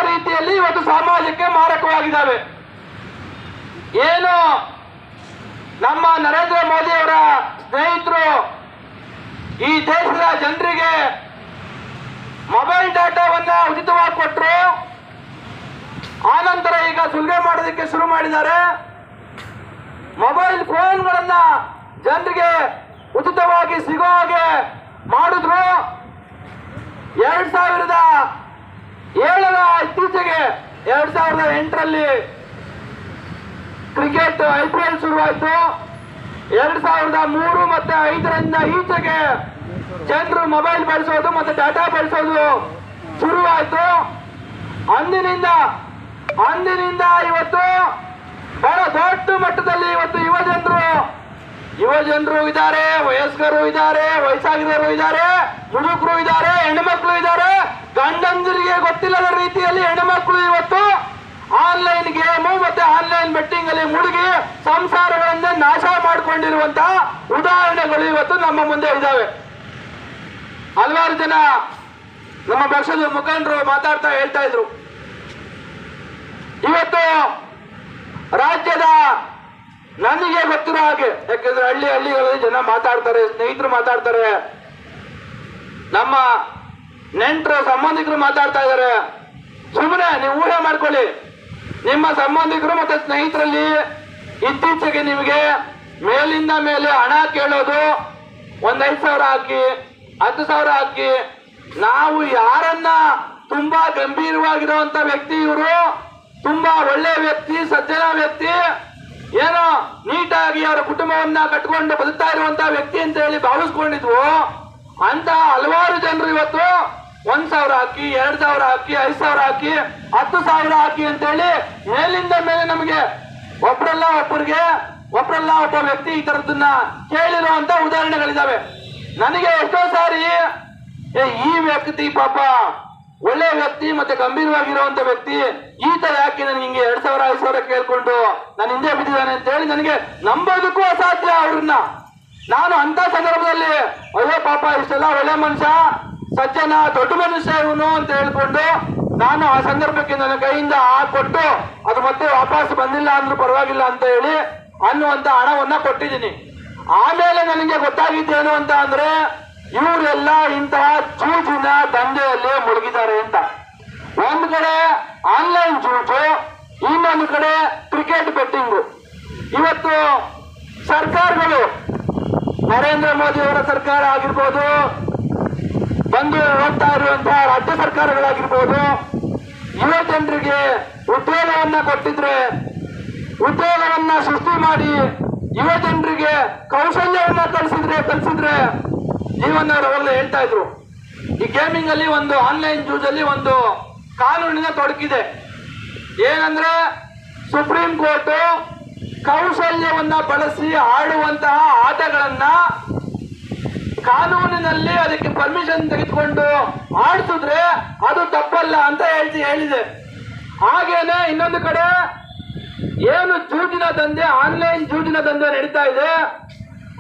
ರೀತಿಯಲ್ಲಿ ಇವತ್ತು ಸಮಾಜಕ್ಕೆ ಮಾರಕವಾಗಿದ್ದಾವೆ. ಏನು ನಮ್ಮ ನರೇಂದ್ರ ಮೋದಿ ಅವರ ಸ್ನೇಹಿತರು ಈ ದೇಶದ ಜನರಿಗೆ ಮೊಬೈಲ್ ಡಾಟಾವನ್ನ ಉಚಿತವಾಗಿ ಕೊಟ್ಟರು, ಆನಂತರ ಈಗ ಸುಲಿಗೆ ಮಾಡೋದಕ್ಕೆ ಶುರು ಮಾಡಿದ್ದಾರೆ. ಮೊಬೈಲ್ ಫೋನ್ಗಳನ್ನ ಜನರಿಗೆ ಉಚಿತವಾಗಿ ಸಿಗೋ ಹಾಗೆ ಮಾಡಿದ್ರು. 2007ರ ಇತ್ತೀಚೆಗೆ 2008ರಲ್ಲಿ ಕ್ರಿಕೆಟ್ IPL ಶುರುವಾಯಿತು. 2003 ಮತ್ತೆ 2005ರಿಂದ ಈಚೆಗೆ ಜನರು ಮೊಬೈಲ್ ಬಳಸೋದು ಮತ್ತೆ ಡಾಟಾ ಬಳಸೋದು ಶುರುವಾಯಿತು. ಅಂದಿನಿಂದ ಇವತ್ತು ಬಹಳ ದೊಡ್ಡ ಮಟ್ಟದಲ್ಲಿ ಇವತ್ತು ಯುವ ಜನರು ಇದ್ದಾರೆ, ವಯಸ್ಕರು ಇದ್ದಾರೆ, ವಯಸ್ಸಾಗಿರೋರು ಇದ್ದಾರೆ, ಮುದುಕರು ಇದ್ದಾರೆ, ಹೆಣ್ಣುಮಕ್ಕಳು ಇದ್ದಾರೆ. ಗಂಡಂದಿರಿಗೆ ಗೊತ್ತಿಲ್ಲದ ರೀತಿಯಲ್ಲಿ ಹೆಣ್ಣುಮಕ್ಕಳು ಇವತ್ತು ಆನ್ಲೈನ್ ಗೇಮು ಮತ್ತೆ ಆನ್ಲೈನ್ ಬೆಟ್ಟಿಂಗ್ ಅಲ್ಲಿ ಮುಳುಗಿ ಸಂಸಾರಗಳನ್ನ ನಾಶ ಮಾಡಿಕೊಂಡಿರುವಂತಹ ಉದಾಹರಣೆಗಳು ಇವತ್ತು ನಮ್ಮ ಮುಂದೆ ಇದ್ದಾವೆ. ಹಲವಾರು ಜನ ನಮ್ಮ ಪಕ್ಷದ ಮುಖಂಡರು ಮಾತಾಡ್ತಾ ಹೇಳ್ತಾ ಇದ್ರು, ಇವತ್ತು ರಾಜ್ಯದ ನನಗೆ ಗೊತ್ತಿರೋ ಹಾಗೆ, ಯಾಕಂದ್ರೆ ಹಳ್ಳಿಗಳಲ್ಲಿ ಜನ ಮಾತಾಡ್ತಾರೆ, ಸ್ನೇಹಿತರು ಮಾತಾಡ್ತಾರೆ, ನಮ್ಮ ನೆಂಟರು ಸಂಬಂಧಿಕರು ಮಾತಾಡ್ತಾ ಇದ್ದಾರೆ. ಸುಮ್ಮನೆ ನೀವು ಊಹೆ ಮಾಡ್ಕೊಳ್ಳಿ, ನಿಮ್ಮ ಸಂಬಂಧಿಕರು ಮತ್ತೆ ಸ್ನೇಹಿತರಲ್ಲಿ ಇತ್ತೀಚೆಗೆ ನಿಮಗೆ ಮೇಲಿಂದ ಮೇಲೆ ಹಣ ಕೇಳೋದು, 5,000 ಹಾಕಿ, 10,000 ಹಾಕಿ. ನಾವು ಯಾರನ್ನ ತುಂಬಾ ಗಂಭೀರವಾಗಿರುವಂತ ವ್ಯಕ್ತಿ, ಇವರು ತುಂಬಾ ಒಳ್ಳೆ ವ್ಯಕ್ತಿ, ಸಜ್ಜನ ವ್ಯಕ್ತಿ, ಏನೋ ನೀಟಾಗಿ ಅವರ ಕುಟುಂಬವನ್ನ ಕಟ್ಕೊಂಡು ಬದುಕ್ತಾ ಇರುವಂತಹ ವ್ಯಕ್ತಿ ಅಂತ ಹೇಳಿ ಭಾವಿಸ್ಕೊಂಡಿದ್ವು, ಅಂತ ಹಲವಾರು ಜನರು ಇವತ್ತು 1,000 ಹಾಕಿ, 2,000 ಹಾಕಿ, 5,000 ಹಾಕಿ, 10,000 ಹಾಕಿ ಅಂತ ಹೇಳಿ ಮೇಲಿಂದ ಮೇಲೆ ನಮಗೆ ಒಬ್ಬ ವ್ಯಕ್ತಿ ಈ ತರದನ್ನ ಕೇಳಿರುವಂತ ಉದಾಹರಣೆಗಳಿದಾವೆ. ನನಗೆ ಎಷ್ಟೋ ಸಾರಿ ಈ ವ್ಯಕ್ತಿ ಪಾಪ ಒಳ್ಳೆ ವ್ಯಕ್ತಿ ಮತ್ತೆ ಗಂಭೀರವಾಗಿರುವಂತ ವ್ಯಕ್ತಿ ಈ ತರ ಯಾಕೆ ನನಗೆ ಹಿಂಗೆ 2,000 5,000 ಕೇಳ್ಕೊಂಡು ನಾನು ಹಿಂದೆ ಬಿದ್ದಿದ್ದಾನೆ ಅಂತ ಹೇಳಿ ನನಗೆ ನಂಬೋದಕ್ಕೂ ಅಸಾಧ್ಯ ಅವ್ರನ್ನ. ನಾನು ಅಂತ ಸಂದರ್ಭದಲ್ಲಿ ಅಯ್ಯೋ ಪಾಪ ಇಷ್ಟೆಲ್ಲ ಒಳ್ಳೆ ಮನುಷ್ಯ, ಸಜ್ಜನ, ದೊಡ್ಡ ಮನುಷ್ಯ ಇವನು ಅಂತ ಹೇಳ್ಕೊಂಡು ನಾನು ಆ ಸಂದರ್ಭಕ್ಕೆ ನನ್ನ ಕೈಯಿಂದ ಕೊಟ್ಟು ಅದು ಮತ್ತೆ ವಾಪಸ್ ಬಂದಿಲ್ಲ ಅಂದ್ರೂ ಪರವಾಗಿಲ್ಲ ಅಂತ ಹೇಳಿ ಅನ್ನುವಂತ ಹಣವನ್ನ ಕೊಟ್ಟಿದ್ದೀನಿ. ಆಮೇಲೆ ನನಗೆ ಗೊತ್ತಾಗಿದ್ದೇನು ಅಂತ ಅಂದ್ರೆ ಇವರೆಲ್ಲ ಇಂತಹ ಜೂಜಿನ ದಂಧೆಯಲ್ಲಿ ಮುಳುಗಿದ್ದಾರೆ ಅಂತ. ಒಂದು ಕಡೆ ಆನ್ಲೈನ್ ಜೂಜು, ಇನ್ನೊಂದು ಕಡೆ ಕ್ರಿಕೆಟ್ ಬೆಟ್ಟಿಂಗು. ಇವತ್ತು ಸರ್ಕಾರಗಳು, ನರೇಂದ್ರ ಮೋದಿ ಅವರ ಸರ್ಕಾರ ಆಗಿರ್ಬೋದು, ಬಂದು ಹೋಗ್ತಾ ಇರುವಂತಹ ರಾಜ್ಯ ಸರ್ಕಾರಗಳಾಗಿರ್ಬೋದು, ಯುವ ಜನರಿಗೆ ಉದ್ಯೋಗವನ್ನ ಕೊಟ್ಟಿದ್ರೆ, ಉದ್ಯೋಗವನ್ನ ಸೃಷ್ಟಿ ಮಾಡಿ ಯುವ ಜನರಿಗೆ ಕೌಶಲ್ಯವನ್ನ ಕಲಿಸಿದ್ರೆ ಜೀವನ ಅವರೆಲ್ಲ ಹೇಳ್ತಾ ಇದ್ರು. ಈ ಗೇಮಿಂಗ್ ಅಲ್ಲಿ ಒಂದು ಆನ್ಲೈನ್ ಜೂಜಲ್ಲಿ ಒಂದು ಕಾನೂನಿನ ತೊಡಕಿದೆ. ಏನಂದ್ರೆ ಸುಪ್ರೀಂ ಕೋರ್ಟ್ ಕೌಶಲ್ಯವನ್ನ ಬಳಸಿ ಆಡುವಂತಹ ಆಟಗಳನ್ನ ಕಾನೂನಿನಲ್ಲಿ ಅದಕ್ಕೆ ಪರ್ಮಿಷನ್ ತೆಗೆದುಕೊಂಡು ಆಡಿಸಿದ್ರೆ ಅದು ತಪ್ಪಲ್ಲ ಅಂತ ಹೇಳಿದೆ. ಹಾಗೇನೆ ಇನ್ನೊಂದು ಕಡೆ ಏನು ಜೂಜಿನ ದಂಧೆ, ಆನ್ಲೈನ್ ಜೂಜಿನ ದಂಧೆ ನಡೀತಾ ಇದೆ,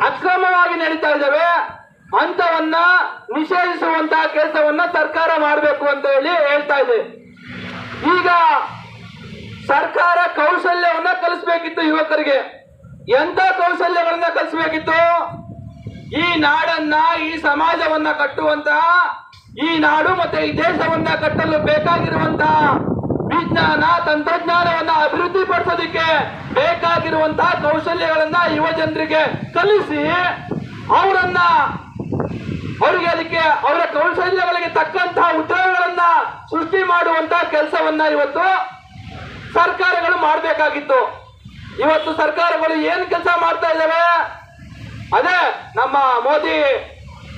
ಅಕ್ರಮವಾಗಿ ನಡೀತಾ ಇದ್ದಾವೆ, ಅಂತವನ್ನ ನಿಷೇಧಿಸುವಂತಹ ಕೆಲಸವನ್ನ ಸರ್ಕಾರ ಮಾಡಬೇಕು ಅಂತ ಹೇಳಿ ಹೇಳ್ತಾ ಇದೆ. ಈಗ ಸರ್ಕಾರ ಕೌಶಲ್ಯವನ್ನ ಕಲಿಸಬೇಕಿತ್ತು ಯುವಕರಿಗೆ. ಎಂತ ಕೌಶಲ್ಯಗಳನ್ನ ಕಲಿಸಬೇಕಿತ್ತು? ಈ ನಾಡನ್ನ, ಈ ಸಮಾಜವನ್ನ ಕಟ್ಟುವಂತಹ, ಈ ನಾಡು ಮತ್ತೆ ಈ ದೇಶವನ್ನ ಕಟ್ಟಲು ಬೇಕಾಗಿರುವಂತಹ ವಿಜ್ಞಾನ ತಂತ್ರಜ್ಞಾನವನ್ನ ಅಭಿವೃದ್ಧಿ ಪಡಿಸೋದಕ್ಕೆ ಬೇಕಾಗಿರುವಂತಹ ಕೌಶಲ್ಯಗಳನ್ನ ಯುವ ಜನರಿಗೆ ಕಲಿಸಿ ಅವರಿಗೆ ಅದಕ್ಕೆ ಅವರ ಕೌಶಲ್ಯಗಳಿಗೆ ತಕ್ಕಂತಹ ಉದ್ಯೋಗಗಳನ್ನ ಸೃಷ್ಟಿ ಮಾಡುವಂತಹ ಕೆಲಸವನ್ನ ಇವತ್ತು ಸರ್ಕಾರಗಳು ಮಾಡಬೇಕಾಗಿತ್ತು. ಇವತ್ತು ಸರ್ಕಾರಗಳು ಏನು ಕೆಲಸ ಮಾಡ್ತಾ ಇದ್ದಾವೆ? ಅದೇ ನಮ್ಮ ಮೋದಿ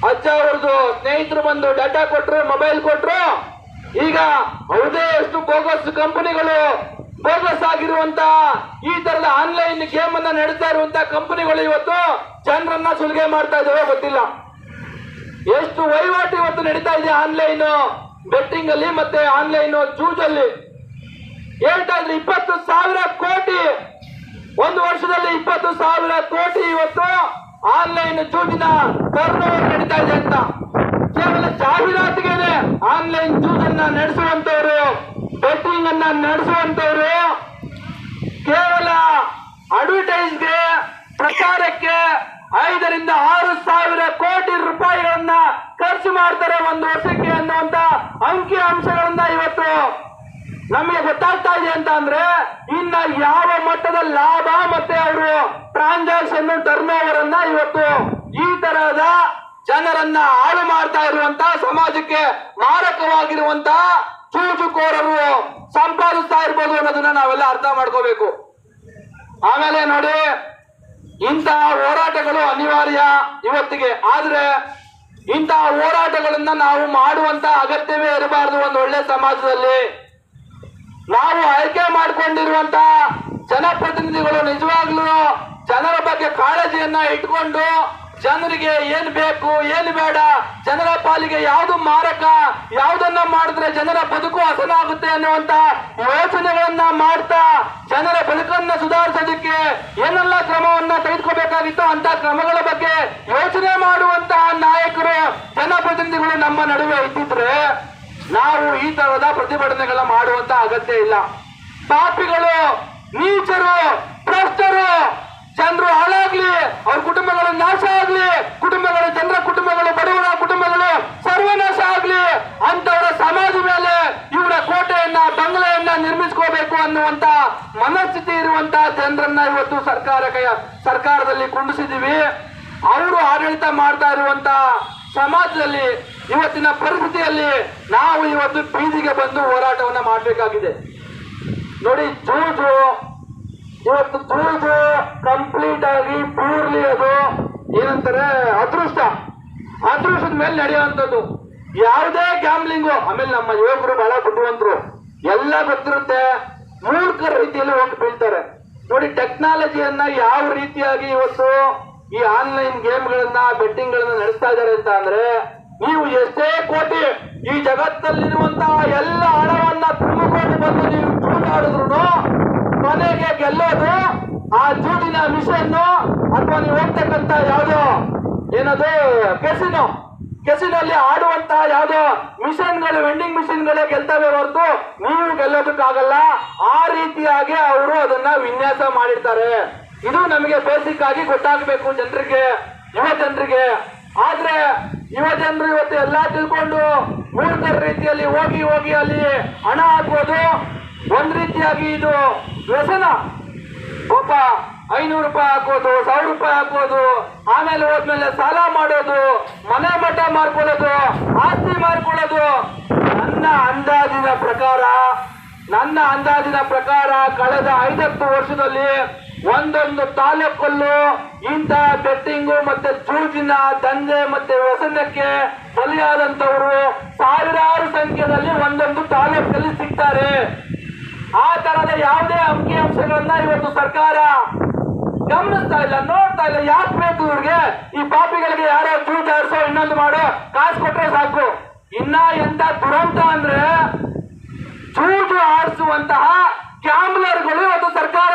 ಅಜ್ಜ ಅವ್ರದ್ದು ಸ್ನೇಹಿತರು ಬಂದು ಡಾಟಾ ಕೊಟ್ರು, ಮೊಬೈಲ್ ಕೊಟ್ರು. ಈಗ ಅವ್ರದೇ ಎಷ್ಟು ಬೋಗಸ್ ಕಂಪನಿಗಳು, ಬೋಗಸ್ ಆಗಿರುವಂತ ಈ ತರದ ಆನ್ಲೈನ್ ಗೇಮ್ ಅನ್ನ ನಡೆಸ್ತಾ ಇರುವಂತಹ ಕಂಪನಿಗಳು ಇವತ್ತು ಜನರನ್ನ ಸುಲಿಗೆ ಮಾಡ್ತಾ ಇದ್ದಾವೆ ಗೊತ್ತಿಲ್ಲ. ಎಷ್ಟು ವಹಿವಾಟು ಇವತ್ತು ನಡೀತಾ ಇದೆ ಆನ್ಲೈನ್ ಬೆಟ್ಟಿಂಗ್ ಅಲ್ಲಿ ಮತ್ತೆ ಆನ್ಲೈನ್ ಜೂಜಲ್ಲಿ. ಹೇಳ್ತಾ ಇದ್ರೆ 20,000 ಕೋಟಿ, ಒಂದು ವರ್ಷದಲ್ಲಿ 20,000 ಕೋಟಿ ಇವತ್ತು ಆನ್ಲೈನ್ ಜೂಜಿನ ಟರ್ನೋವರ್ ನಡೀತಾ ಇದೆ ಅಂತ. ಕೇವಲ ಜಾಹೀರಾತಿಗೆ ಆನ್ಲೈನ್ ಜೂಜನ್ನ ನಡೆಸುವಂತವರು ಬೆಟ್ಟಿಂಗ್ ಅನ್ನ ನಡೆಸುವಂತವರು ಕೇವಲ ಅಡ್ವರ್ಟೈಸ್ಗೆ, ಪ್ರಚಾರಕ್ಕೆ 5,000-6,000 ಕೋಟಿ ರೂಪಾಯಿಗಳನ್ನ ಖರ್ಚು ಮಾಡ್ತಾರೆ ಒಂದು ವರ್ಷಕ್ಕೆ ಅನ್ನುವಂತ ಅಂಕಿ ಅಂಶಗಳನ್ನ ಇವತ್ತು ನಮಗೆ ಗೊತ್ತಾಗ್ತಾ ಇದೆ ಅಂತ ಅಂದ್ರೆ ಇನ್ನ ಯಾವ ಮಟ್ಟದ ಲಾಭ ಮತ್ತೆ ಅವರು ಟ್ರಾನ್ಸಾಕ್ಷನ್ ಟರ್ನ್ ಓವರ್ ಅನ್ನ ಇವತ್ತು ಈ ತರಹದ ಜನರನ್ನ ಹಾಳು ಮಾಡ್ತಾ ಇರುವಂತ, ಸಮಾಜಕ್ಕೆ ಮಾರಕವಾಗಿರುವಂತ ಚೂಚುಕೋರರು ಸಂಪಾದಿಸ್ತಾ ಇರ್ಬೋದು ಅನ್ನೋದನ್ನ ನಾವೆಲ್ಲ ಅರ್ಥ ಮಾಡ್ಕೋಬೇಕು. ಆಮೇಲೆ ನೋಡಿ, ಇಂತಹ ಹೋರಾಟಗಳು ಅನಿವಾರ್ಯ ಇವತ್ತಿಗೆ. ಆದ್ರೆ ಇಂತಹ ಹೋರಾಟಗಳನ್ನ ನಾವು ಮಾಡುವಂತ ಅಗತ್ಯವೇ ಇರಬಾರದು. ಒಂದು ಒಳ್ಳೆ ಸಮಾಜದಲ್ಲಿ ನಾವು ಆಯ್ಕೆ ಮಾಡಿಕೊಂಡಿರುವಂತ ಜನಪ್ರತಿನಿಧಿಗಳು ನಿಜವಾಗ್ಲೂ ಜನರ ಬಗ್ಗೆ ಕಾಳಜಿಯನ್ನ ಇಟ್ಕೊಂಡು ಜನರಿಗೆ ಏನ್ ಬೇಕು ಏನ್ ಬೇಡ, ಜನರ ಪಾಲಿಗೆ ಯಾವುದು ಮಾರಕ, ಯಾವುದನ್ನ ಮಾಡಿದ್ರೆ ಜನರ ಬದುಕು ಹಸನಾಗುತ್ತೆ ಅನ್ನುವಂತ ಯೋಚನೆಗಳನ್ನ ಮಾಡ್ತಾ ಜನರ ಬದುಕನ್ನ ಸುಧಾರಿಸೋದಕ್ಕೆ ಏನೆಲ್ಲ ಕ್ರಮವನ್ನ ತೆಗೆದುಕೋಬೇಕಾಗಿತ್ತು ಅಂತ ಕ್ರಮಗಳ ಬಗ್ಗೆ ಯೋಚನೆ ಮಾಡುವಂತಹ ನಾಯಕರು, ಜನಪ್ರತಿನಿಧಿಗಳು ನಮ್ಮ ನಡುವೆ ಇದ್ದಿದ್ರೆ ನಾವು ಈ ತರಹದ ಪ್ರತಿಭಟನೆಗಳನ್ನ ಮಾಡುವಂತ ಅಗತ್ಯ ಇಲ್ಲ. ಪಾಪಿಗಳು, ನೀಚರು, ಭ್ರಷ್ಟರು, ಜನರು ಹಾಳಾಗ್ಲಿ, ಅವ್ರ ಕುಟುಂಬಗಳು ನಾಶ ಆಗ್ಲಿ, ಜನರ ಕುಟುಂಬಗಳು, ಬಡವರ ಕುಟುಂಬಗಳು ಸರ್ವನಾಶ ಆಗ್ಲಿ ಅಂತವರ ಸಮಾಜ ಮೇಲೆ ಇವರ ಕೋಟೆಯನ್ನ, ಬಂಗಲೆಯನ್ನ ನಿರ್ಮಿಸ್ಕೋಬೇಕು ಅನ್ನುವಂತ ಮನಸ್ಥಿತಿ ಇರುವಂತ ಜನರನ್ನ ಇವತ್ತು ಸರ್ಕಾರದಲ್ಲಿ ಕುಂಡಿಸಿದೀವಿ. ಅವರು ಆಡಳಿತ ಮಾಡ್ತಾ ಇರುವಂತ ಸಮಾಜದಲ್ಲಿ ಇವತ್ತಿನ ಪರಿಸ್ಥಿತಿಯಲ್ಲಿ ನಾವು ಇವತ್ತು ಬೀದಿಗೆ ಬಂದು ಹೋರಾಟವನ್ನ ಮಾಡಬೇಕಾಗಿದೆ. ನೋಡಿ, ಇವತ್ತು ಜೂಜು ಕಂಪ್ಲೀಟ್ ಆಗಿ ಪ್ಯೂರ್ಲಿ ಅದು ಏನಂತಾರೆ ಅದೃಷ್ಟದ ಮೇಲೆ ನಡೆಯುವಂಥದ್ದು. ಯಾವುದೇ ಗ್ಯಾಮ್ಲಿಂಗು, ಆಮೇಲೆ ನಮ್ಮ ಯುವಕರು ಬಹಳ ಬುದ್ಧಿವಂತರು, ಎಲ್ಲ ಗೊತ್ತಿರುತ್ತೆ, ಮೂರ್ಖರ ರೀತಿಯಲ್ಲಿ ಹೋಗಿ ಬೀಳ್ತಾರೆ. ನೋಡಿ, ಟೆಕ್ನಾಲಜಿಯನ್ನ ಯಾವ ರೀತಿಯಾಗಿ ಇವತ್ತು ಈ ಆನ್ಲೈನ್ ಗೇಮ್ಗಳನ್ನ, ಬೆಟ್ಟಿಂಗ್ ಗಳನ್ನ ನಡೆಸ್ತಾ ಇದ್ದಾರೆ ಅಂತ ಅಂದ್ರೆ, ನೀವು ಎಷ್ಟೇ ಕೋಟಿ ಈ ಜಗತ್ತಲ್ಲಿರುವಂತಹ ಎಲ್ಲ ಹಣವನ್ನ ತುಂಬಿಕೊಂಡು ಬಂದು ನೀವು ಜೂಜಾಡಿದ್ರು ಕೊನೆಗೆ ಗೆಲ್ಲೋದು ಆ ಜೂಜಿನ ಮಿಷನ್ ಅಥವಾ ನೀವು ಹೋಗ್ತಕ್ಕಂತ ಯಾವ್ದೋ ಏನದು ಕೆಸಿನಲ್ಲಿ ಆಡುವಂತಹ ಯಾವ್ದೋ ಮಿಷನ್ಗಳು, ವೆಂಡಿಂಗ್ ಮಿಷನ್ಗಳೇ ಗೆಲ್ತವೆ ಹೊರತು ನೀವು ಗೆಲ್ಲೋದಕ್ಕಾಗಲ್ಲ. ಆ ರೀತಿಯಾಗಿ ಅವರು ಅದನ್ನ ವಿನ್ಯಾಸ ಮಾಡಿರ್ತಾರೆ. ಇದು ನಮಗೆ ಬೇಸಿಕ್ ಆಗಿ ಗೊತ್ತಾಗಬೇಕು ಜನರಿಗೆ, ಯುವ ಜನರಿಗೆ. ಆದ್ರೆ ಯುವ ಜನರು ಇವತ್ತು ಎಲ್ಲಾ ತಿಳ್ಕೊಂಡು ಮೂರ್ಖರ ರೀತಿಯಲ್ಲಿ ಹೋಗಿ ಅಲ್ಲಿ ಹಣ ಹಾಕೋದು ಒಂದ್ ರೀತಿಯಾಗಿ ಇದು ವ್ಯಸನ. ಒಬ್ಬ 500 ರೂಪಾಯಿ ಹಾಕೋದು, 1000 ರೂಪಾಯಿ ಹಾಕೋದು, ಆಮೇಲೆ ಹೋದ್ಮೇಲೆ ಸಾಲ ಮಾಡೋದು, ಮನೆ ಮಠ ಮಾರ್ಕೊಳ್ಳೋದು, ಆಸ್ತಿ ಮಾರ್ಕೊಳ್ಳೋದು. ನನ್ನ ಅಂದಾಜಿನ ಪ್ರಕಾರ ಕಳೆದ 5-10 ವರ್ಷದಲ್ಲಿ ಒಂದೊಂದು ತಾಲೂಕಲ್ಲೂ ಇಂತಹ ಬೆಟ್ಟಿಂಗು ಮತ್ತೆ ಜೂಜಿನ ದಂಧೆ ಮತ್ತೆ ವ್ಯಸನಕ್ಕೆ ಬಲಿಯಾದಂತವರು ಸಾವಿರಾರು ಸಂಖ್ಯೆಯಲ್ಲಿ ಒಂದೊಂದು ತಾಲೂಕಲ್ಲಿ ಸಿಗ್ತಾರೆ. ಆ ತರದ ಯಾವುದೇ ಅಂಕಿ ಅಂಶಗಳನ್ನ ಇವತ್ತು ಸರ್ಕಾರ ಗಮನಿಸ್ತಾ ಇಲ್ಲ, ನೋಡ್ತಾ ಇಲ್ಲ. ಯಾಕೆ ಬೇಕು ಇವ್ರಿಗೆ? ಈ ಪಾಪಿಗಳಿಗೆ ಯಾರೋ ಜೂಜ್ ಆಡ್ಸೋ, ಇನ್ನೊಂದು ಮಾಡೋ, ಕಾಸು ಕೊಟ್ರೆ ಸಾಕು. ಇನ್ನ ಎಂತ ದುರಂತ ಅಂದ್ರೆ, ಜೂಜು ಆಡಿಸುವಂತಹ ಗ್ಯಾಮ್ಲರ್ಗಳು ಇವತ್ತು ಸರ್ಕಾರ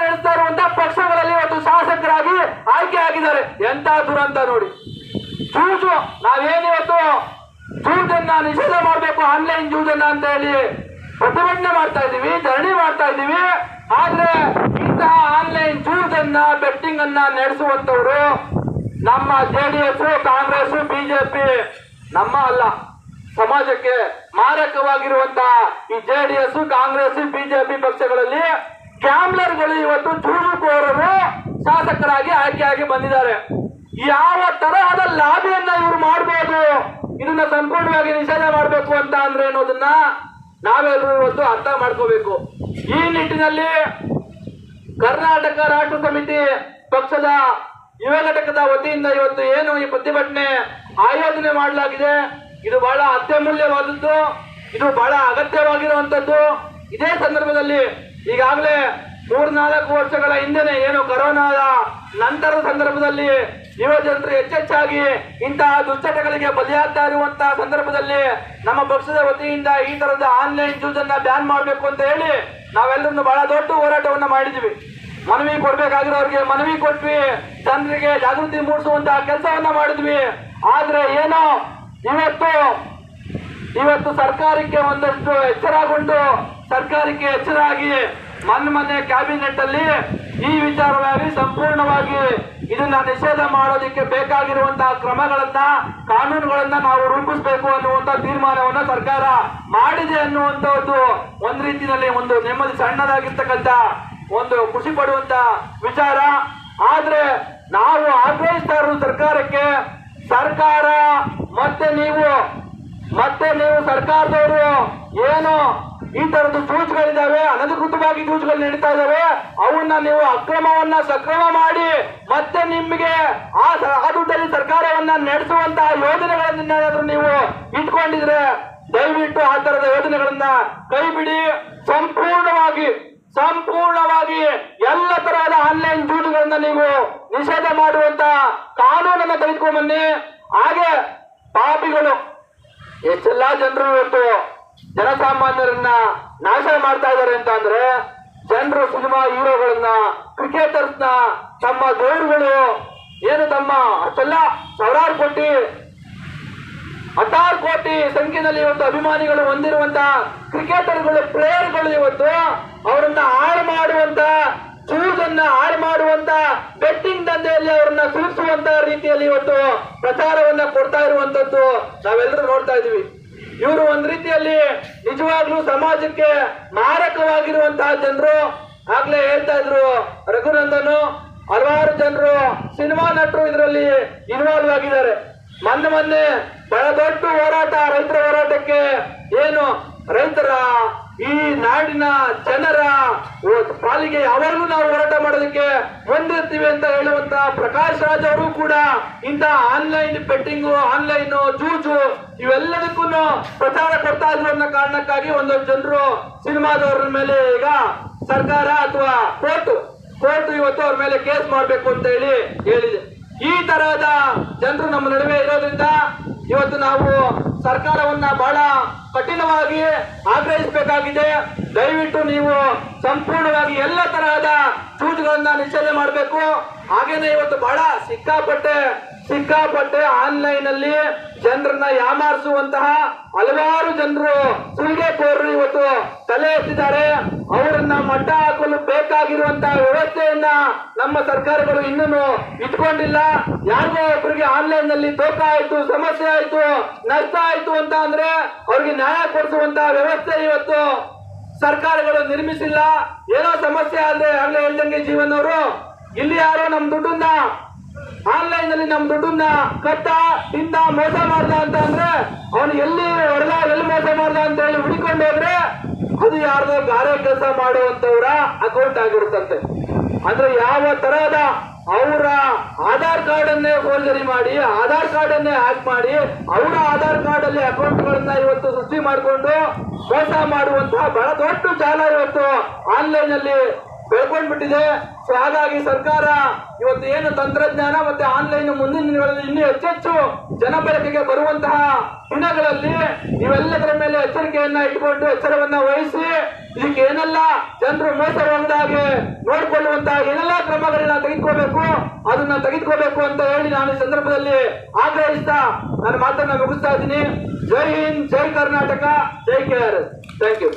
ನಡೆಸ್ತಾ ಇರುವಂತಹ ಪಕ್ಷಗಳಲ್ಲಿ ಇವತ್ತು ಶಾಸಕರಾಗಿ ಆಯ್ಕೆ ಆಗಿದ್ದಾರೆ. ಎಂತ ದುರಂತ ನೋಡಿ. ಜೂಜು ನಾವೇನಿವತ್ತು ಜೂಜನ್ನ ನಿಷೇಧ ಮಾಡಬೇಕು, ಆನ್ಲೈನ್ ಜೂಜನ್ನ ಅಂತ ಹೇಳಿ ಪ್ರತಿಭಟನೆ ಮಾಡ್ತಾ ಇದೀವಿ, ಧರಣಿ ಮಾಡ್ತಾ ಇದೀವಿ. ಆದ್ರೆ ಇಂತಹ ಆನ್ಲೈನ್ ಜೂಜನ್ನ, ಬೆಟ್ಟಿಂಗ್ ಅನ್ನ ನಡೆಸುವಂತವರು ನಮ್ಮ JDS, ಕಾಂಗ್ರೆಸ್, ಬಿಜೆಪಿ, ನಮ್ಮ ಅಲ್ಲ, ಸಮಾಜಕ್ಕೆ ಮಾರಕವಾಗಿರುವಂತಹ ಈ JDS, ಕಾಂಗ್ರೆಸ್, ಬಿಜೆಪಿ ಪಕ್ಷಗಳಲ್ಲಿ ಗ್ಯಾಮ್ಲರ್ಗಳು ಇವತ್ತು ಜೂಜುಕೋರರು ಶಾಸಕರಾಗಿ ಆಯ್ಕೆಯಾಗಿ ಬಂದಿದ್ದಾರೆ. ಯಾವ ತರಹದ ಲಾಭಿಯನ್ನ ಇವರು ಮಾಡಬಹುದು, ಇದನ್ನ ಸಂಪೂರ್ಣವಾಗಿ ನಿಷೇಧ ಮಾಡಬೇಕು ಅಂತ ಅಂದ್ರೆ ಅನ್ನೋದನ್ನ ನಾವೆಲ್ಲರೂ ಇವತ್ತು ಅರ್ಥ ಮಾಡ್ಕೋಬೇಕು. ಈ ನಿಟ್ಟಿನಲ್ಲಿ ಕರ್ನಾಟಕ ರಾಷ್ಟ್ರ ಸಮಿತಿ ಪಕ್ಷದ ಯುವ ಘಟಕದ ವತಿಯಿಂದ ಇವತ್ತು ಏನು ಈ ಪ್ರತಿಭಟನೆ ಆಯೋಜನೆ ಮಾಡಲಾಗಿದೆ, ಇದು ಬಹಳ ಅತ್ಯಮೂಲ್ಯವಾದದ್ದು, ಇದು ಬಹಳ ಅಗತ್ಯವಾಗಿರುವಂತದ್ದು. ಇದೇ ಸಂದರ್ಭದಲ್ಲಿ ಈಗಾಗಲೇ 3-4 ವರ್ಷಗಳ ಹಿಂದೆನೆ ಏನು ಕೊರೋನಾದ ನಂತರದ ಸಂದರ್ಭದಲ್ಲಿ ಯುವ ಜನರು ಹೆಚ್ಚೆಚ್ಚಾಗಿ ಇಂತಹ ದುಶ್ಚಟಗಳಿಗೆ ಬಲಿಯಾಗ್ತಾ ಇರುವಂತಹ ಸಂದರ್ಭದಲ್ಲಿ ನಮ್ಮ ಪಕ್ಷದ ವತಿಯಿಂದ ಈ ತರದ ಆನ್ಲೈನ್ ಜೂಜನ್ನ ಬ್ಯಾನ್ ಮಾಡಬೇಕು ಅಂತ ಹೇಳಿ ನಾವೆಲ್ಲರೂ ಬಹಳ ದೊಡ್ಡ ಹೋರಾಟವನ್ನ ಮಾಡಿದ್ವಿ. ಮನವಿ ಕೊಡ್ಬೇಕಾಗಿರೋರಿಗೆ ಮನವಿ ಕೊಟ್ವಿ, ಜನರಿಗೆ ಜಾಗೃತಿ ಮೂಡಿಸುವಂತಹ ಕೆಲಸವನ್ನ ಮಾಡಿದ್ವಿ. ಆದ್ರೆ ಏನೋ ಇವತ್ತು ಇವತ್ತು ಸರ್ಕಾರಕ್ಕೆ ಒಂದಷ್ಟು ಎಚ್ಚರಗೊಂಡು ಸರ್ಕಾರಕ್ಕೆ ಎಚ್ಚರಾಗಿ ಮೊನ್ನೆ ಕ್ಯಾಬಿನೆಟ್ ಅಲ್ಲಿ ಈ ವಿಚಾರವಾಗಿ ಸಂಪೂರ್ಣವಾಗಿ ಇದನ್ನ ನಿಷೇಧ ಮಾಡೋದಕ್ಕೆ ಬೇಕಾಗಿರುವಂತಹ ಕ್ರಮಗಳನ್ನ ಕಾನೂನುಗಳನ್ನ ನಾವು ರೂಪಿಸಬೇಕು ಅನ್ನುವಂತ ತೀರ್ಮಾನವನ್ನ ಸರ್ಕಾರ ಮಾಡಿದೆ ಅನ್ನುವಂಥದ್ದು ಒಂದ್ ರೀತಿಯಲ್ಲಿ ಒಂದು ನೆಮ್ಮದಿ ಸಣ್ಣದಾಗಿರ್ತಕ್ಕಂಥ ಒಂದು ಖುಷಿ ಪಡುವಂತ ವಿಚಾರ. ಆದ್ರೆ ನಾವು ಆಗ್ರಹಿಸ್ತಾ ಇರೋದು ಸರ್ಕಾರಕ್ಕೆ, ಸರ್ಕಾರ ಮತ್ತೆ ನೀವು ಸರ್ಕಾರದವರು ಏನು ಈ ತರದ ಜೂಜುಗಳಿದಾವೆ, ಅನಧಿಕೃತವಾಗಿ ಜೂಜುಗಳು ನಡೀತಾ ಇದಾವೆ, ಅವನ್ನ ನೀವು ಅಕ್ರಮವನ್ನ ಸಕ್ರಮ ಮಾಡಿ ಮತ್ತೆ ನಿಮ್ಗೆ ಆ ದುಡ್ಡಲ್ಲಿ ಸರ್ಕಾರವನ್ನ ನಡೆಸುವಂತಹ ಯೋಜನೆಗಳನ್ನ ನೀವು ಇಟ್ಕೊಂಡಿದ್ರೆ ದಯವಿಟ್ಟು ಆ ತರದ ಯೋಜನೆಗಳನ್ನ ಕೈ ಬಿಡಿ. ಸಂಪೂರ್ಣವಾಗಿ ಎಲ್ಲ ತರಹದ ಆನ್ಲೈನ್ ಜೂಜುಗಳನ್ನ ನೀವು ನಿಷೇಧ ಮಾಡುವಂತ ಕಾನೂನನ್ನ ತೆಗೆದುಕೊಂಡ್ ಬನ್ನಿ. ಹಾಗೆ ಪಾಪಿಗಳು ಎಷ್ಟೆಲ್ಲಾ ಜನರು ಇವತ್ತು ಜನಸಾಮಾನ್ಯರನ್ನ ನಾಶ ಮಾಡ್ತಾ ಇದ್ದಾರೆ ಅಂತ ಅಂದ್ರೆ, ಜನರು ಸಿನಿಮಾ ಹೀರೋಗಳನ್ನ, ಕ್ರಿಕೆಟರ್ಸ್ನ ತಮ್ಮ ದೇವರುಗಳು ಏನು ತಮ್ಮ ಅಷ್ಟೆಲ್ಲ ಸಾವಿರಾರು ಕೋಟಿ ಸಂಖ್ಯೆಯಲ್ಲಿ ಇವತ್ತು ಅಭಿಮಾನಿಗಳು ಹೊಂದಿರುವಂತ ಕ್ರಿಕೆಟರ್ಗಳು, ಪ್ಲೇಯರ್ಗಳು ಇವತ್ತು ಅವರನ್ನ ಹಾಳು ಮಾಡುವಂತ, ಚೂಸನ್ನ ಹಾಳು ಮಾಡುವಂತ, ಬೆಟ್ಟಿಂಗ್ ದಂಧೆಯಲ್ಲಿ ಅವರನ್ನ ಸುರಿಸುವಂತ ರೀತಿಯಲ್ಲಿ ಇವತ್ತು ಪ್ರಚಾರವನ್ನ ಕೊಡ್ತಾ ಇರುವಂತದ್ದು ನಾವೆಲ್ಲರೂ ನೋಡ್ತಾ ಇದೀವಿ. ಇವರು ಒಂದ್ ರೀತಿಯಲ್ಲಿ ನಿಜವಾಗ್ಲೂ ಸಮಾಜಕ್ಕೆ ಮಾರಕವಾಗಿರುವಂತಹ ಜನರು. ಆಗ್ಲೇ ಹೇಳ್ತಾ ಇದ್ರು ರಘುನಂದನ್, ಹಲವಾರು ಜನರು ಸಿನಿಮಾ ನಟರು ಇದರಲ್ಲಿ ಇನ್ವಾಲ್ವ್ ಆಗಿದ್ದಾರೆ. ಮೊನ್ನೆ ಬಹಳ ದೊಡ್ಡ ಹೋರಾಟ, ರೈತರ ಹೋರಾಟಕ್ಕೆ ಏನು ರೈತರ ಈ ನಾಡಿನ ಜನರ ಪಾಲಿಗೆ ಯಾವಾಗಲೂ ನಾವು ಹೋರಾಟ ಮಾಡೋದಕ್ಕೆ ಮುಂದಿರ್ತೀವಿ ಅಂತ ಹೇಳುವಂತ ಪ್ರಕಾಶ್ ರಾಜ್ ಅವರು ಕೂಡ ಇಂತ ಆನ್ಲೈನ್ ಬೆಟ್ಟಿಂಗು, ಆನ್ಲೈನ್ ಜೂಜು ಇವೆಲ್ಲದಕ್ಕೂ ಪ್ರಚಾರ ಕೊಡ್ತಾ ಇದ್ರು ಅನ್ನೋ ಕಾರಣಕ್ಕಾಗಿ ಒಂದೊಂದು ಜನರು ಸಿನಿಮಾದವ್ರ ಮೇಲೆ ಈಗ ಸರ್ಕಾರ ಅಥವಾ ಕೋರ್ಟ್ ಇವತ್ತು ಅವ್ರ ಮೇಲೆ ಕೇಸ್ ಮಾಡಬೇಕು ಅಂತ ಹೇಳಿದೆ. ಈ ತರಹದ ಜನರು ನಮ್ಮ ನಡುವೆ ಇರೋದ್ರಿಂದ ಇವತ್ತು ನಾವು ಸರ್ಕಾರವನ್ನ ಬಹಳ ಕಠಿಣವಾಗಿ ಆಗ್ರಹಿಸಬೇಕಾಗಿದೆ. ದಯವಿಟ್ಟು ನೀವು ಸಂಪೂರ್ಣವಾಗಿ ಎಲ್ಲ ತರಹದ ಜೂಜುಗಳನ್ನ ನಿಷೇಧ ಮಾಡಬೇಕು. ಹಾಗೇನೆ ಇವತ್ತು ಬಹಳ ಸಿಕ್ಕಾಪಟ್ಟೆ ಆನ್ಲೈನ್ ಅಲ್ಲಿ ಜನರನ್ನ ಯಾಮಾರಿಸುವಂತಹ ಹಲವಾರು ಜನರು ಸುಲಿಗೆಕೋರರು ಇವತ್ತು ತಲೆ ಎತ್ತಿದ್ದಾರೆ. ಅವರನ್ನ ಮಟ್ಟ ಹಾಕಲು ಬೇಕಾಗಿರುವಂತಹ ವ್ಯವಸ್ಥೆಯನ್ನ ನಮ್ಮ ಸರ್ಕಾರಗಳು ಇನ್ನೂ ಇಟ್ಕೊಂಡಿಲ್ಲ. ಯಾರಿಗೋ ಒಬ್ಬರಿಗೆ ಆನ್ಲೈನ್ ನಲ್ಲಿ ದೋಖ ಆಯ್ತು, ಸಮಸ್ಯೆ ಆಯ್ತು, ನಷ್ಟ ಆಯ್ತು ಅಂತ ಅಂದ್ರೆ ಅವ್ರಿಗೆ ನ್ಯಾಯ ಕೊಡಿಸುವಂತಹ ವ್ಯವಸ್ಥೆ ಇವತ್ತು ಸರ್ಕಾರಗಳು ನಿರ್ಮಿಸಿಲ್ಲ. ಏನೋ ಸಮಸ್ಯೆ ಆದ್ರೆ ಆಗ್ಲೇ ಹೇಳ್ದಂಗೆ ಜೀವನ್ ಅವರು ಇಲ್ಲಿ ಯಾರೋ ನಮ್ ದುಡ್ಡನ್ನ ಆನ್ಲೈನ್ ನಲ್ಲಿ ನಮ್ ದುಡ್ಡನ್ನ ತಿಂದ ಮೋಸ ಮಾಡ್ದ ಅಂತ ಅಂದ್ರೆ ಅವನು ಎಲ್ಲಿ ಹೊಡೆದ, ಎಲ್ಲಿ ಮೋಸ ಮಾಡ್ದ ಅಂತ ಹೇಳಿ ಹುಡುಕೊಂಡು ಹೋದ್ರೆ ಅದು ಯಾರ್ದೋ ಗಾರೆ ಕೆಲಸ ಮಾಡುವಂತವ್ರ ಅಕೌಂಟ್ ಆಗಿರುತ್ತಂತೆ. ಅಂದ್ರೆ ಯಾವ ತರಹದ ಅವರ ಆಧಾರ್ ಕಾರ್ಡ್ ಅನ್ನೇ ಫೋರ್ಜರಿ ಮಾಡಿ, ಆಧಾರ್ ಕಾರ್ಡ್ ಅನ್ನೇ ಹ್ಯಾಕ್ ಮಾಡಿ, ಅವರ ಆಧಾರ್ ಕಾರ್ಡ್ ಅಲ್ಲಿ ಅಕೌಂಟ್ ಗಳನ್ನ ಇವತ್ತು ಸೃಷ್ಟಿ ಮಾಡಿಕೊಂಡು ಮೋಸ ಮಾಡುವಂತಹ ಬಹಳ ದೊಡ್ಡ ಜಾಲ ಇವತ್ತು ಆನ್ಲೈನ್ ಅಲ್ಲಿ ಬೆಳ್ಕೊಂಡ್ಬಿಟ್ಟಿದೆ. ಸೊ ಹಾಗಾಗಿ ಸರ್ಕಾರ ಇವತ್ತು ಏನು ತಂತ್ರಜ್ಞಾನ ಮತ್ತೆ ಆನ್ಲೈನ್ ಮುಂದಿನ ದಿನಗಳಲ್ಲಿ ಇನ್ನೂ ಹೆಚ್ಚೆಚ್ಚು ಜನಬಳಕೆಗೆ ಬರುವಂತಹ ದಿನಗಳಲ್ಲಿ ಇವೆಲ್ಲದರ ಮೇಲೆ ಎಚ್ಚರಿಕೆಯನ್ನ ಇಟ್ಕೊಂಡು ಎಚ್ಚರವನ್ನ ವಹಿಸಿ ಇದಕ್ಕೆ ಏನೆಲ್ಲ ಜನರು ಮೋಸ ಹೋಗದಾಗೆ ನೋಡ್ಕೊಳ್ಳುವಂತಹ ಏನೆಲ್ಲ ಕ್ರಮಗಳನ್ನ ಅದನ್ನ ತೆಗೆದುಕೋಬೇಕು ಅಂತ ಹೇಳಿ ನಾನು ಈ ಸಂದರ್ಭದಲ್ಲಿ ಆಗ್ರಹಿಸ್ತಾ ನನ್ನ ಮಾತನ್ನ ಮುಗಿಸ್ತಾ ಇದ್ದೀನಿ. Jai Hind, Jai Karnataka, Jai KRS. Thank you.